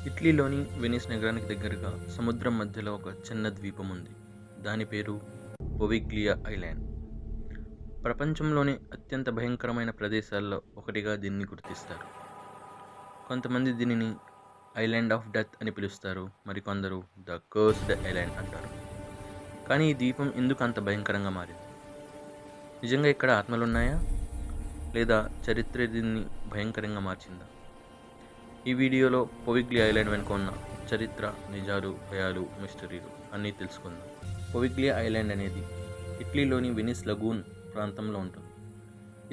ఇటలీలోని Venice నగరానికి దగ్గరగా సముద్రం మధ్యలో ఒక చిన్న ద్వీపం ఉంది. దాని పేరు పొవిగ్లియా ఐలాండ్. ప్రపంచంలోని అత్యంత భయంకరమైన ప్రదేశాల్లో ఒకటిగా దీన్ని గుర్తిస్తారు. కొంతమంది దీనిని ఐలాండ్ ఆఫ్ డెత్ అని పిలుస్తారు, మరికొందరు ద కర్స్డ్ ఐలాండ్ అంటారు. కానీ ఈ ద్వీపం ఎందుకు అంత భయంకరంగా మారింది? నిజంగా ఇక్కడ ఆత్మలున్నాయా, లేదా చరిత్ర దీన్ని భయంకరంగా మార్చిందా? ఈ వీడియోలో పొవిగ్లియా ఐలాండ్ వెనుక ఉన్న చరిత్ర, నిజాలు, భయాలు, మిస్టరీలు అన్నీ తెలుసుకుందాం. పొవిగ్లియా ఐలాండ్ అనేది ఇటలీలోని వెనిస్ లగూన్ ప్రాంతంలో ఉంటుంది.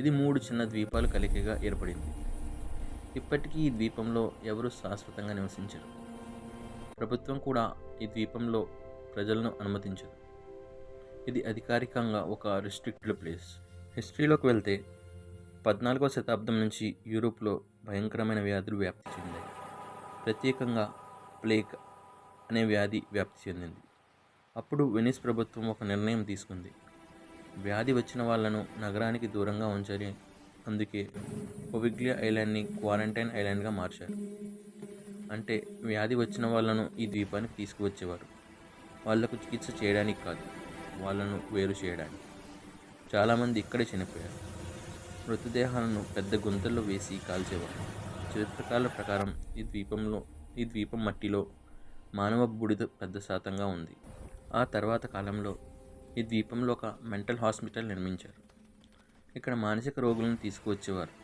ఇది 3 చిన్న ద్వీపాలు కలికగా ఏర్పడింది. ఇప్పటికీ ఈ ద్వీపంలో ఎవరూ శాశ్వతంగా నివసించరు. ప్రభుత్వం కూడా ఈ ద్వీపంలో ప్రజలను అనుమతించదు. ఇది అధికారికంగా ఒక రిస్ట్రిక్టెడ్ ప్లేస్. హిస్టరీలోకి వెళ్తే 14వ శతాబ్దం నుంచి యూరోప్లో భయంకరమైన వ్యాధులు వ్యాప్తి చెందాయి. ప్రత్యేకంగా ప్లేగ్ అనే వ్యాధి వ్యాప్తి చెందింది. అప్పుడు వెనిస్ ప్రభుత్వం ఒక నిర్ణయం తీసుకుంది. వ్యాధి వచ్చిన వాళ్లను నగరానికి దూరంగా ఉంచాలి. అందుకే పొవిగ్లియా ఐలాండ్ని క్వారంటైన్ ఐలాండ్గా మార్చారు. అంటే వ్యాధి వచ్చిన వాళ్లను ఈ ద్వీపానికి తీసుకువచ్చేవారు. వాళ్లకు చికిత్స చేయడానికి కాదు, వాళ్ళను వేరు చేయడానికి. చాలామంది ఇక్కడే చనిపోయారు. మృతదేహాలను పెద్ద గుంతల్లో వేసి కాల్చేవారు. చరిత్రకారుల ప్రకారం ఈ ద్వీపం మట్టిలో మానవ బూడిద పెద్ద శాతంగా ఉంది. ఆ తర్వాత కాలంలో ఈ ద్వీపంలో ఒక మెంటల్ హాస్పిటల్ నిర్మించారు. ఇక్కడ మానసిక రోగులను తీసుకువచ్చేవారు.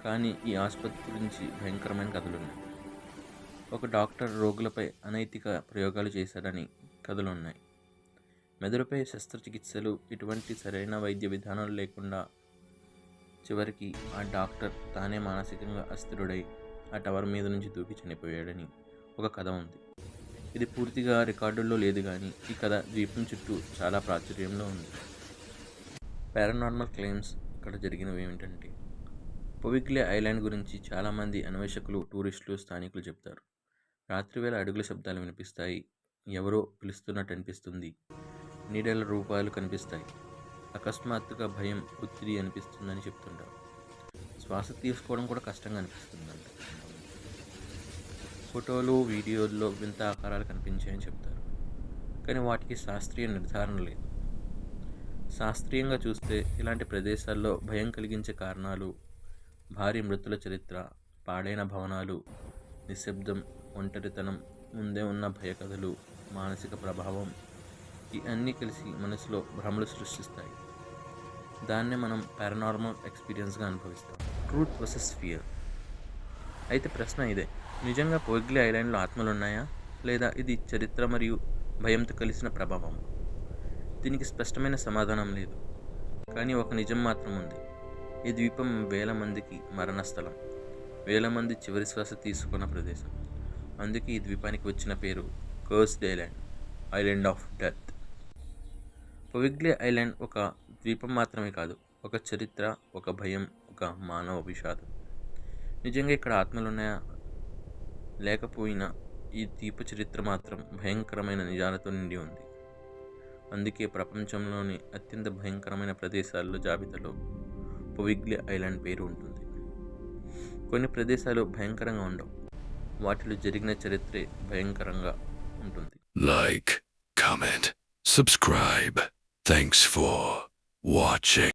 కానీ ఈ ఆసుపత్రి గురించి భయంకరమైన కథలున్నాయి. ఒక డాక్టర్ రోగులపై అనైతిక ప్రయోగాలు చేశాడని కథలున్నాయి. మెదడుపై శస్త్రచికిత్సలు, ఇటువంటి సరైన వైద్య విధానాలు లేకుండా చివరికి ఆ డాక్టర్ తానే మానసికంగా అస్థిరుడై ఆ టవర్ మీద నుంచి దూకి చనిపోయాడని ఒక కథ ఉంది. ఇది పూర్తిగా రికార్డుల్లో లేదు, కానీ ఈ కథ ద్వీపం చుట్టూ చాలా ప్రాచుర్యంలో ఉంది. పారానార్మల్ క్లెయిమ్స్ ఇక్కడ జరిగినవి ఏమిటంటే, పొవిగ్లియా ఐలాండ్ గురించి చాలామంది అన్వేషకులు, టూరిస్టులు, స్థానికులు చెప్తారు. రాత్రివేళ అడుగుల శబ్దాలు వినిపిస్తాయి. ఎవరో పిలుస్తున్నట్టు అనిపిస్తుంది. నీడల రూపాలు కనిపిస్తాయి. అకస్మాత్తుగా భయం, ఒత్తిడి అనిపిస్తుందని చెప్తుంటారు. శ్వాస తీసుకోవడం కూడా కష్టంగా అనిపిస్తుందంట. ఫోటోలు, వీడియోల్లో వింత ఆకారాలు కనిపించాయని చెప్తారు. కానీ వాటికి శాస్త్రీయ నిర్ధారణ లేదు. శాస్త్రీయంగా చూస్తే ఇలాంటి ప్రదేశాల్లో భయం కలిగించే కారణాలు భారీ మృతుల చరిత్ర, పాడైన భవనాలు, నిశ్శబ్దం, ఒంటరితనం, ముందే ఉన్న భయకథలు, మానసిక ప్రభావం, ఈ అన్నీ కలిసి మనసులో భ్రమలు సృష్టిస్తాయి. దాన్నే మనం పారానార్మల్ ఎక్స్పీరియన్స్గా అనుభవిస్తాం. Truth versus fear. అయితే ప్రశ్న ఇదే: నిజంగా పొవిగ్లియా ఐలాండ్లో ఆత్మలు ఉన్నాయా, లేదా ఇది చరిత్ర మరియు భయంతో కలిసిన ప్రభావం? దీనికి స్పష్టమైన సమాధానం లేదు. కానీ ఒక నిజం మాత్రం ఉంది. ఈ ద్వీపం వేల మందికి మరణస్థలం, వేల మంది చివరి శ్వాస తీసుకున్న ప్రదేశం. అందుకే ఈ ద్వీపానికి వచ్చిన పేరు cursed island, island of death. Poveglia island ఒక ద్వీపం మాత్రమే కాదు, ఒక చరిత్ర, ఒక భయం, ఒక మానవ విషాదం. నిజంగా ఇక్కడ ఆత్మలున్నాయా లేకపోయినా ఈ ద్వీప చరిత్ర మాత్రం భయంకరమైన నిజాలతో నిండి ఉంది. అందుకే ప్రపంచంలోని అత్యంత భయంకరమైన ప్రదేశాల్లో జాబితాలో పొవిగ్లియా ఐలాండ్ పేరు ఉంటుంది. కొన్ని ప్రదేశాలు భయంకరంగా ఉండవు, వాటిలో జరిగిన చరిత్రే భయంకరంగా ఉంటుంది. Like, comment, subscribe. Thanks for watching.